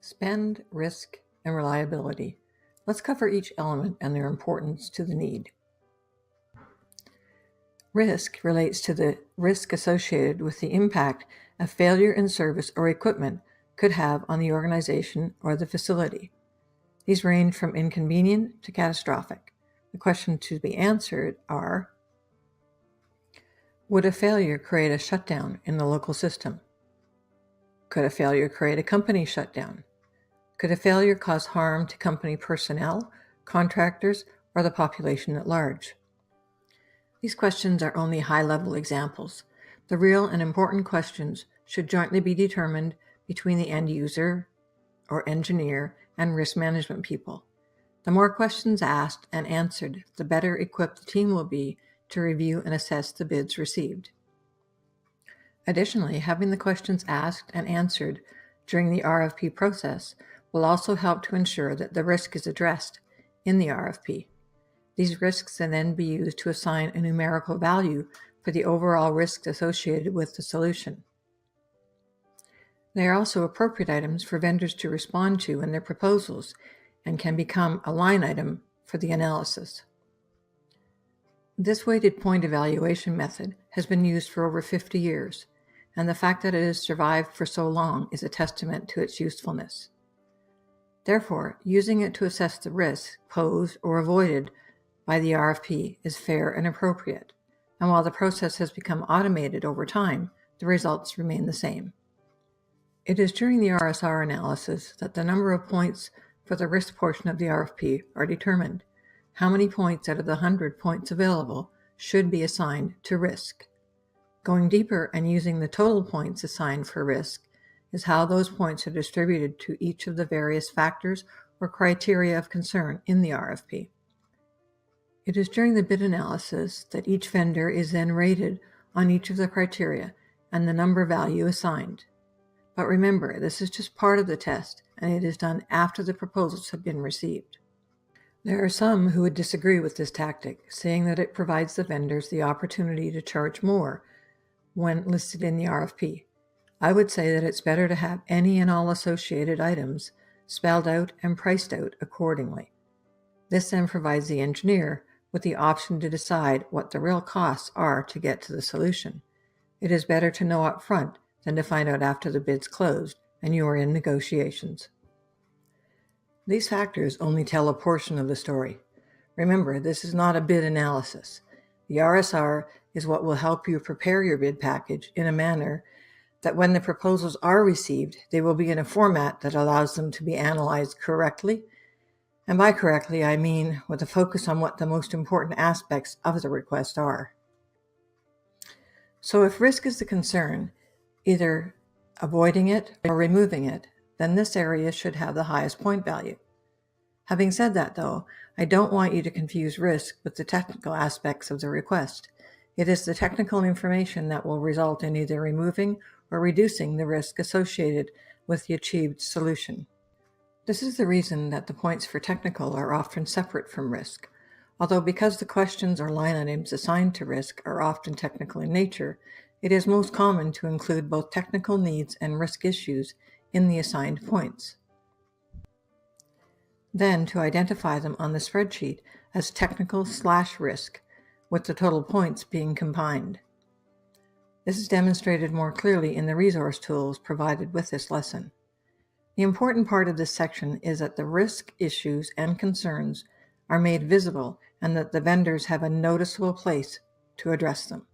Spend, risk, and reliability. Let's cover each element and their importance to the need. Risk relates to the risk associated with the impact a failure in service or equipment could have on the organization or the facility. These range from inconvenient to catastrophic. The questions to be answered are: would a failure create a shutdown in the local system? Could a failure create a company shutdown? Could a failure cause harm to company personnel, contractors, or the population at large? These questions are only high-level examples. The real and important questions should jointly be determined between the end user or engineer and risk management people. The more questions asked and answered, the better equipped the team will be to review and assess the bids received. Additionally, having the questions asked and answered during the RFP process will also help to ensure that the risk is addressed in the RFP. These risks can then be used to assign a numerical value for the overall risk associated with the solution. They are also appropriate items for vendors to respond to in their proposals and can become a line item for the analysis. This weighted point evaluation method has been used for over 50 years, and the fact that it has survived for so long is a testament to its usefulness. Therefore, using it to assess the risks posed or avoided by the RFP is fair and appropriate, and while the process has become automated over time, the results remain the same. It is during the RSR analysis that the number of points for the risk portion of the RFP are determined. How many points out of the 100 points available should be assigned to risk? Going deeper and using the total points assigned for risk is how those points are distributed to each of the various factors or criteria of concern in the RFP. It is during the bid analysis that each vendor is then rated on each of the criteria and the number value assigned. But remember, this is just part of the test, and it is done after the proposals have been received. There are some who would disagree with this tactic, saying that it provides the vendors the opportunity to charge more when listed in the RFP. I would say that it's better to have any and all associated items spelled out and priced out accordingly. This then provides the engineer with the option to decide what the real costs are to get to the solution. It is better to know up front than to find out after the bid's closed and you are in negotiations. These factors only tell a portion of the story. Remember, this is not a bid analysis. The RSR is what will help you prepare your bid package in a manner that when the proposals are received, they will be in a format that allows them to be analyzed correctly. And by correctly, I mean with a focus on what the most important aspects of the request are. So if risk is the concern, either avoiding it or removing it, then this area should have the highest point value. Having said that, though, I don't want you to confuse risk with the technical aspects of the request. It is the technical information that will result in either removing or reducing the risk associated with the achieved solution. This is the reason that the points for technical are often separate from risk. Although because the questions or line items assigned to risk are often technical in nature, it is most common to include both technical needs and risk issues in the assigned points. Then to identify them on the spreadsheet as technical/risk, with the total points being combined. This is demonstrated more clearly in the resource tools provided with this lesson. The important part of this section is that the risk issues and concerns are made visible and that the vendors have a noticeable place to address them.